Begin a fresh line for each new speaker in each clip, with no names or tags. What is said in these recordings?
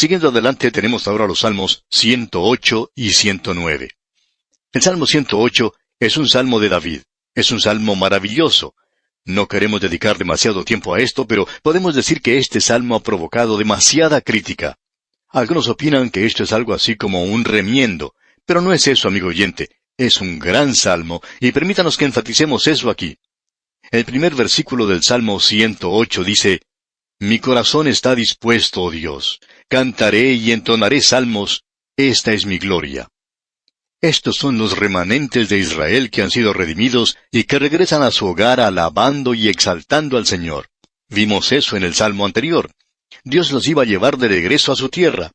Siguiendo adelante tenemos ahora los salmos 108 y 109. El Salmo 108 es un salmo de David. Es un salmo maravilloso. No queremos dedicar demasiado tiempo a esto, pero podemos decir que este salmo ha provocado demasiada crítica. Algunos opinan que esto es algo así como un remiendo, pero no es eso, amigo oyente. Es un gran salmo, y permítanos que enfaticemos eso aquí. El primer versículo del Salmo 108 dice, «Mi corazón está dispuesto, oh Dios. Cantaré y entonaré salmos. Esta es mi gloria». Estos son los remanentes de Israel que han sido redimidos y que regresan a su hogar alabando y exaltando al Señor. Vimos eso en el salmo anterior. Dios los iba a llevar de regreso a su tierra.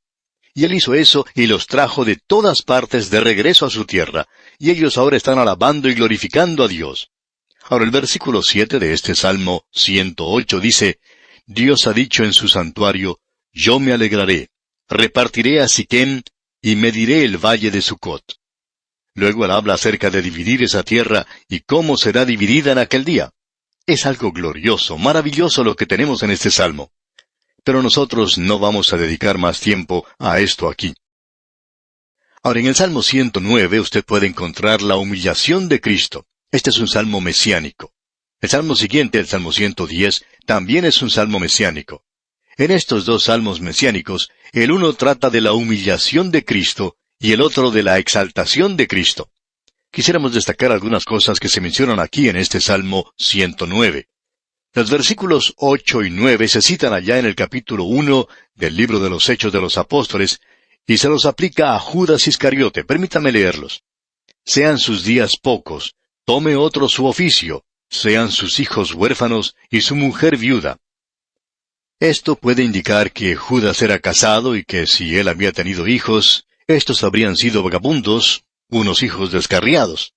Y Él hizo eso y los trajo de todas partes de regreso a su tierra. Y ellos ahora están alabando y glorificando a Dios. Ahora el versículo 7 de este Salmo 108 dice, «Dios ha dicho en su santuario, yo me alegraré, repartiré a Siquem y mediré el valle de Sucot». Luego él habla acerca de dividir esa tierra y cómo será dividida en aquel día. Es algo glorioso, maravilloso lo que tenemos en este salmo. Pero nosotros no vamos a dedicar más tiempo a esto aquí. Ahora, en el Salmo 109 usted puede encontrar la humillación de Cristo. Este es un salmo mesiánico. El salmo siguiente, el Salmo 110, también es un salmo mesiánico. En estos dos salmos mesiánicos, el uno trata de la humillación de Cristo y el otro de la exaltación de Cristo. Quisiéramos destacar algunas cosas que se mencionan aquí en este Salmo 109. Los versículos 8 y 9 se citan allá en el capítulo 1 del libro de los Hechos de los Apóstoles, y se los aplica a Judas Iscariote. Permítame leerlos. «Sean sus días pocos, tome otro su oficio, sean sus hijos huérfanos y su mujer viuda». Esto puede indicar que Judas era casado y que si él había tenido hijos, estos habrían sido vagabundos, unos hijos descarriados.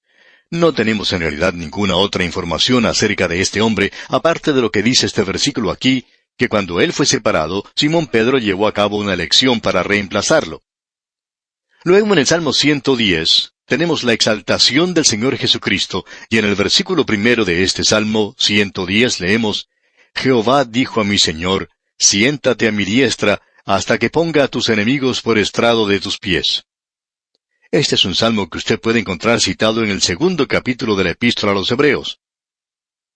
No tenemos en realidad ninguna otra información acerca de este hombre, aparte de lo que dice este versículo aquí, que cuando él fue separado, Simón Pedro llevó a cabo una elección para reemplazarlo. Luego en el Salmo 110, tenemos la exaltación del Señor Jesucristo, y en el versículo primero de este Salmo 110 leemos, «Jehová dijo a mi Señor, siéntate a mi diestra, hasta que ponga a tus enemigos por estrado de tus pies». Este es un salmo que usted puede encontrar citado en el 2º capítulo de la Epístola a los Hebreos.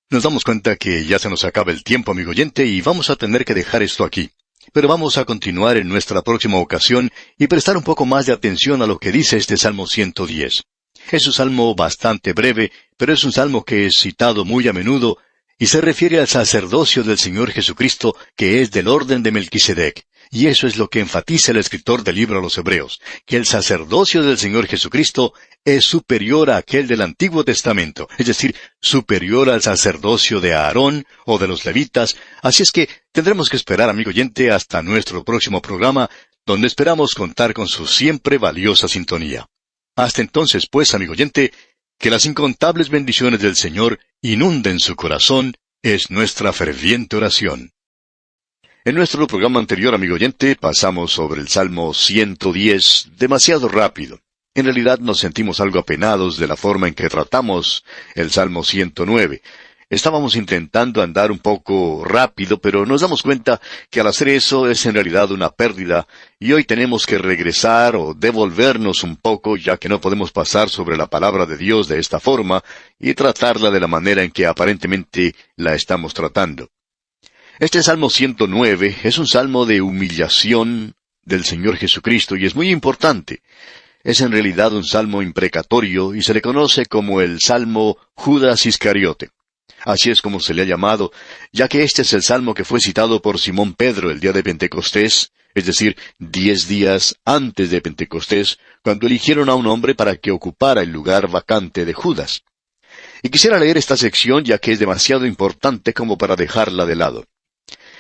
Nos damos cuenta que ya se nos acaba el tiempo, amigo oyente, y vamos a tener que dejar esto aquí. Pero vamos a continuar en nuestra próxima ocasión y prestar un poco más de atención a lo que dice este Salmo 110. Es un salmo bastante breve, pero es un salmo que es citado muy a menudo y se refiere al sacerdocio del Señor Jesucristo, que es del orden de Melquisedec. Y eso es lo que enfatiza el escritor del libro a los Hebreos, que el sacerdocio del Señor Jesucristo es superior a aquel del Antiguo Testamento, es decir, superior al sacerdocio de Aarón o de los levitas. Así es que tendremos que esperar, amigo oyente, hasta nuestro próximo programa, donde esperamos contar con su siempre valiosa sintonía. Hasta entonces, pues, amigo oyente, que las incontables bendiciones del Señor inunden su corazón, es nuestra ferviente oración. En nuestro programa anterior, amigo oyente, pasamos sobre el Salmo 110 demasiado rápido. En realidad nos sentimos algo apenados de la forma en que tratamos el Salmo 109. Estábamos intentando andar un poco rápido, pero nos damos cuenta que al hacer eso es en realidad una pérdida, y hoy tenemos que regresar o devolvernos un poco, ya que no podemos pasar sobre la palabra de Dios de esta forma y tratarla de la manera en que aparentemente la estamos tratando. Este Salmo 109 es un salmo de humillación del Señor Jesucristo y es muy importante. Es en realidad un salmo imprecatorio y se le conoce como el Salmo Judas Iscariote. Así es como se le ha llamado, ya que este es el salmo que fue citado por Simón Pedro el día de Pentecostés, es decir, 10 días antes de Pentecostés, cuando eligieron a un hombre para que ocupara el lugar vacante de Judas. Y quisiera leer esta sección ya que es demasiado importante como para dejarla de lado.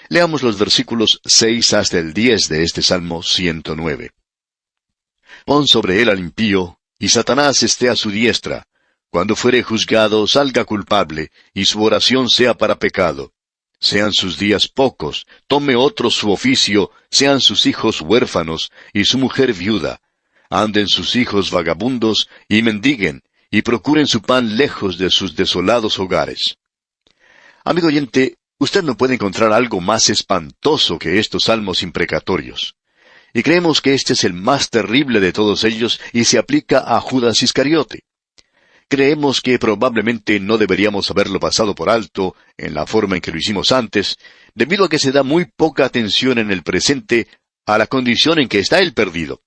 Leamos los versículos 6 hasta el 10 de este Salmo 109. Pon sobre él al impío, y Satanás esté a su diestra. Cuando fuere juzgado, salga culpable, y su oración sea para pecado. Sean sus días pocos, tome otro su oficio, sean sus hijos huérfanos, y su mujer viuda. Anden sus hijos vagabundos, y mendiguen, y procuren su pan lejos de sus desolados hogares. Amigo oyente, usted no puede encontrar algo más espantoso que estos salmos imprecatorios. Y creemos que este es el más terrible de todos ellos y se aplica a Judas Iscariote. Creemos que probablemente no deberíamos haberlo pasado por alto en la forma en que lo hicimos antes, debido a que se da muy poca atención en el presente a la condición en que está el perdido.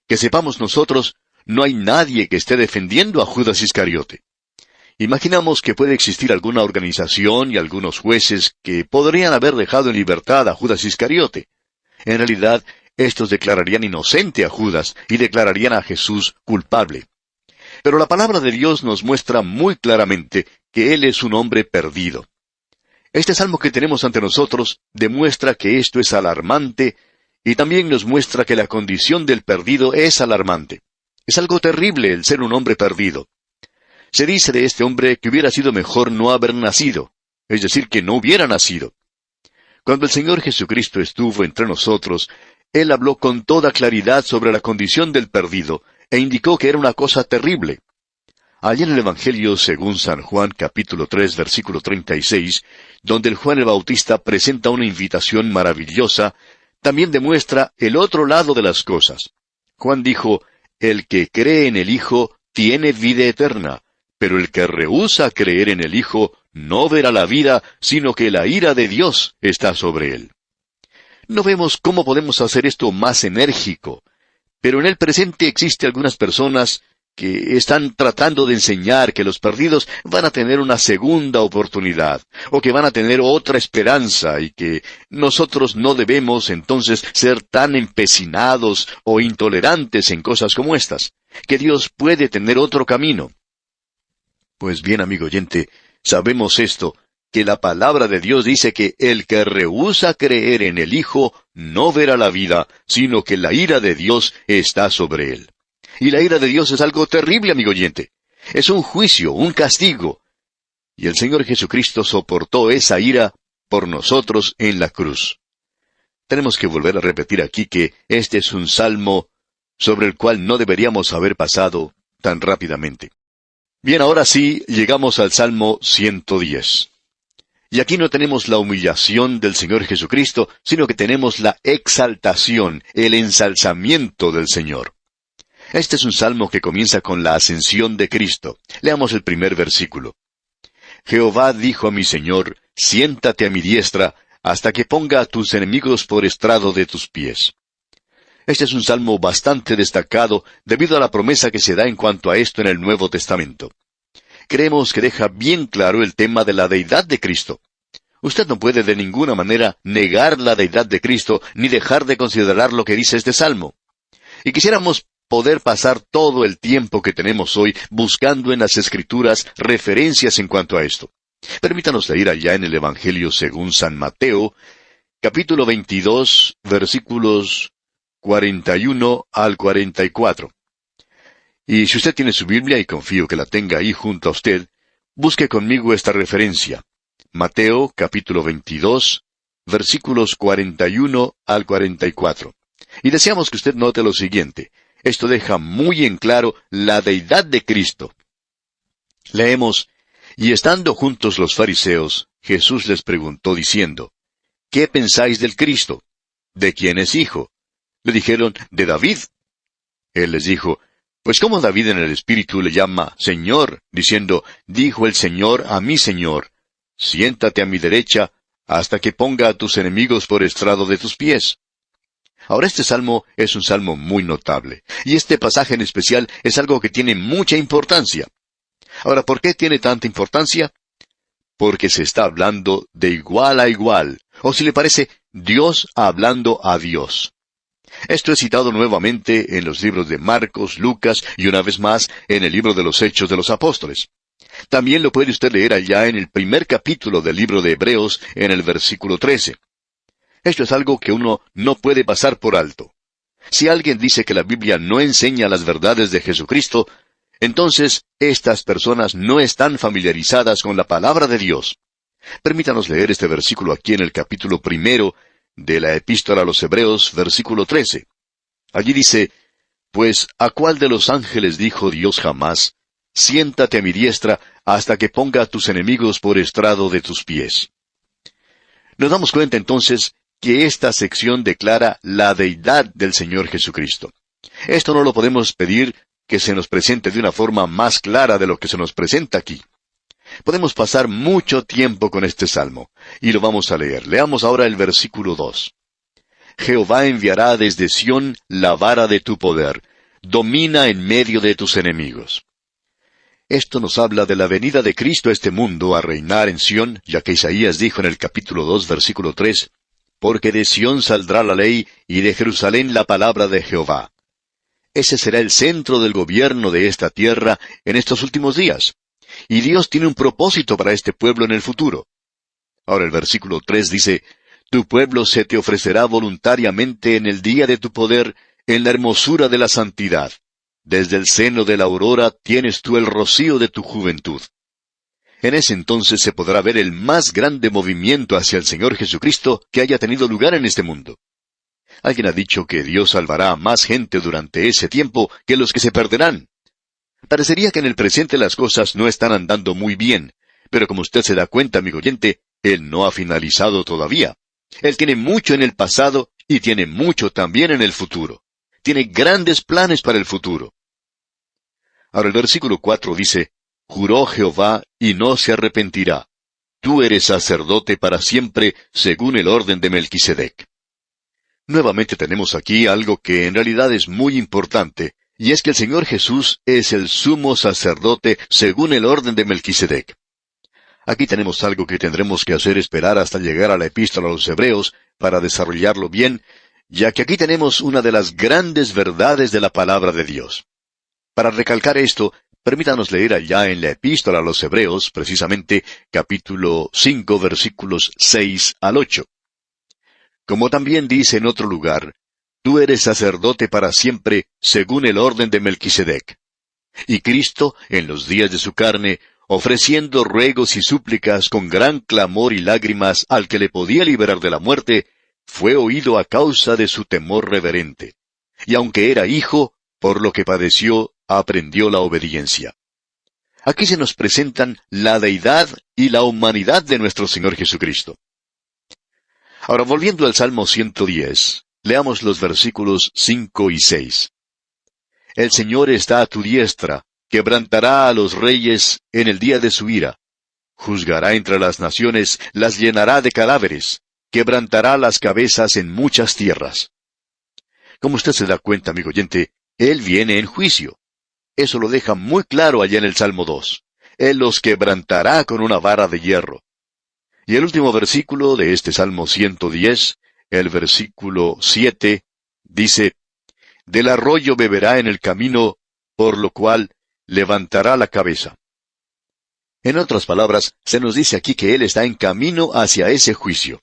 Que sepamos nosotros, no hay nadie que esté defendiendo a Judas Iscariote. Imaginamos que puede existir alguna organización y algunos jueces que podrían haber dejado en libertad a Judas Iscariote. En realidad, estos declararían inocente a Judas y declararían a Jesús culpable. Pero la palabra de Dios nos muestra muy claramente que Él es un hombre perdido. Este salmo que tenemos ante nosotros demuestra que esto es alarmante y también nos muestra que la condición del perdido es alarmante. Es algo terrible el ser un hombre perdido. Se dice de este hombre que hubiera sido mejor no haber nacido, es decir, que no hubiera nacido. Cuando el Señor Jesucristo estuvo entre nosotros, Él habló con toda claridad sobre la condición del perdido, e indicó que era una cosa terrible. Allí en el Evangelio según San Juan, capítulo 3, versículo 36, donde el Juan el Bautista presenta una invitación maravillosa, también demuestra el otro lado de las cosas. Juan dijo, «El que cree en el Hijo tiene vida eterna, pero el que rehúsa creer en el Hijo no verá la vida, sino que la ira de Dios está sobre él». No vemos cómo podemos hacer esto más enérgico, pero en el presente existe algunas personas que están tratando de enseñar que los perdidos van a tener una segunda oportunidad, o que van a tener otra esperanza, y que nosotros no debemos entonces ser tan empecinados o intolerantes en cosas como estas, que Dios puede tener otro camino. Pues bien, amigo oyente, sabemos esto, que la palabra de Dios dice que el que rehúsa creer en el Hijo no verá la vida, sino que la ira de Dios está sobre él. Y la ira de Dios es algo terrible, amigo oyente. Es un juicio, un castigo. Y el Señor Jesucristo soportó esa ira por nosotros en la cruz. Tenemos que volver a repetir aquí que este es un salmo sobre el cual no deberíamos haber pasado tan rápidamente. Bien, ahora sí, llegamos al Salmo 110. Y aquí no tenemos la humillación del Señor Jesucristo, sino que tenemos la exaltación, el ensalzamiento del Señor. Este es un salmo que comienza con la ascensión de Cristo. Leamos el primer versículo. Jehová dijo a mi Señor, siéntate a mi diestra, hasta que ponga a tus enemigos por estrado de tus pies. Este es un salmo bastante destacado debido a la promesa que se da en cuanto a esto en el Nuevo Testamento. Creemos que deja bien claro el tema de la deidad de Cristo. Usted no puede de ninguna manera negar la deidad de Cristo, ni dejar de considerar lo que dice este salmo. Y quisiéramos poder pasar todo el tiempo que tenemos hoy buscando en las Escrituras referencias en cuanto a esto. Permítanos leer allá en el Evangelio según San Mateo, capítulo 22, versículos 41 al 44. Y si usted tiene su Biblia, y confío que la tenga ahí junto a usted, busque conmigo esta referencia. Mateo, capítulo 22, versículos 41 al 44. Y deseamos que usted note lo siguiente. Esto deja muy en claro la deidad de Cristo. Leemos, y estando juntos los fariseos, Jesús les preguntó diciendo, ¿qué pensáis del Cristo? ¿De quién es hijo? Le dijeron, de David. Él les dijo, pues cómo David en el Espíritu le llama Señor, diciendo, dijo el Señor a mi Señor, siéntate a mi derecha, hasta que ponga a tus enemigos por estrado de tus pies. Ahora este salmo es un salmo muy notable, y este pasaje en especial es algo que tiene mucha importancia. Ahora, ¿por qué tiene tanta importancia? Porque se está hablando de igual a igual, o si le parece, Dios hablando a Dios. Esto es citado nuevamente en los libros de Marcos, Lucas y una vez más en el libro de los Hechos de los Apóstoles. También lo puede usted leer allá en el primer capítulo del libro de Hebreos en el versículo 13. Esto es algo que uno no puede pasar por alto. Si alguien dice que la Biblia no enseña las verdades de Jesucristo, entonces estas personas no están familiarizadas con la palabra de Dios. Permítanos leer este versículo aquí en el capítulo 1 de la Epístola a los Hebreos, versículo 13. Allí dice, pues ¿a cuál de los ángeles dijo Dios jamás, siéntate a mi diestra hasta que ponga a tus enemigos por estrado de tus pies? Nos damos cuenta entonces que esta sección declara la deidad del Señor Jesucristo. Esto no lo podemos pedir que se nos presente de una forma más clara de lo que se nos presenta aquí. Podemos pasar mucho tiempo con este salmo, y lo vamos a leer. Leamos ahora el versículo 2. Jehová enviará desde Sión la vara de tu poder, domina en medio de tus enemigos. Esto nos habla de la venida de Cristo a este mundo a reinar en Sión, ya que Isaías dijo en el capítulo 2, versículo 3, porque de Sión saldrá la ley, y de Jerusalén la palabra de Jehová. Ese será el centro del gobierno de esta tierra en estos últimos días. Y Dios tiene un propósito para este pueblo en el futuro. Ahora el versículo 3 dice, tu pueblo se te ofrecerá voluntariamente en el día de tu poder, en la hermosura de la santidad. Desde el seno de la aurora tienes tú el rocío de tu juventud. En ese entonces se podrá ver el más grande movimiento hacia el Señor Jesucristo que haya tenido lugar en este mundo. Alguien ha dicho que Dios salvará a más gente durante ese tiempo que los que se perderán. Parecería que en el presente las cosas no están andando muy bien, pero como usted se da cuenta, amigo oyente, Él no ha finalizado todavía. Él tiene mucho en el pasado y tiene mucho también en el futuro. Tiene grandes planes para el futuro. Ahora el versículo 4 dice, juró Jehová y no se arrepentirá. Tú eres sacerdote para siempre, según el orden de Melquisedec. Nuevamente tenemos aquí algo que en realidad es muy importante, y es que el Señor Jesús es el sumo sacerdote según el orden de Melquisedec. Aquí tenemos algo que tendremos que hacer esperar hasta llegar a la epístola a los Hebreos para desarrollarlo bien, ya que aquí tenemos una de las grandes verdades de la palabra de Dios. Para recalcar esto, permítanos leer allá en la epístola a los Hebreos, precisamente capítulo 5, versículos 6 al 8. Como también dice en otro lugar, tú eres sacerdote para siempre, según el orden de Melquisedec. Y Cristo, en los días de su carne, ofreciendo ruegos y súplicas con gran clamor y lágrimas al que le podía liberar de la muerte, fue oído a causa de su temor reverente. Y aunque era hijo, por lo que padeció, aprendió la obediencia. Aquí se nos presentan la deidad y la humanidad de nuestro Señor Jesucristo. Ahora, volviendo al Salmo 110, leamos los versículos 5 y 6. El Señor está a tu diestra, quebrantará a los reyes en el día de su ira. Juzgará entre las naciones, las llenará de cadáveres, quebrantará las cabezas en muchas tierras. Como usted se da cuenta, amigo oyente, Él viene en juicio. Eso lo deja muy claro allá en el Salmo 2. Él los quebrantará con una vara de hierro. Y el último versículo de este Salmo 110, el versículo 7, dice, del arroyo beberá en el camino, por lo cual levantará la cabeza. En otras palabras, se nos dice aquí que Él está en camino hacia ese juicio.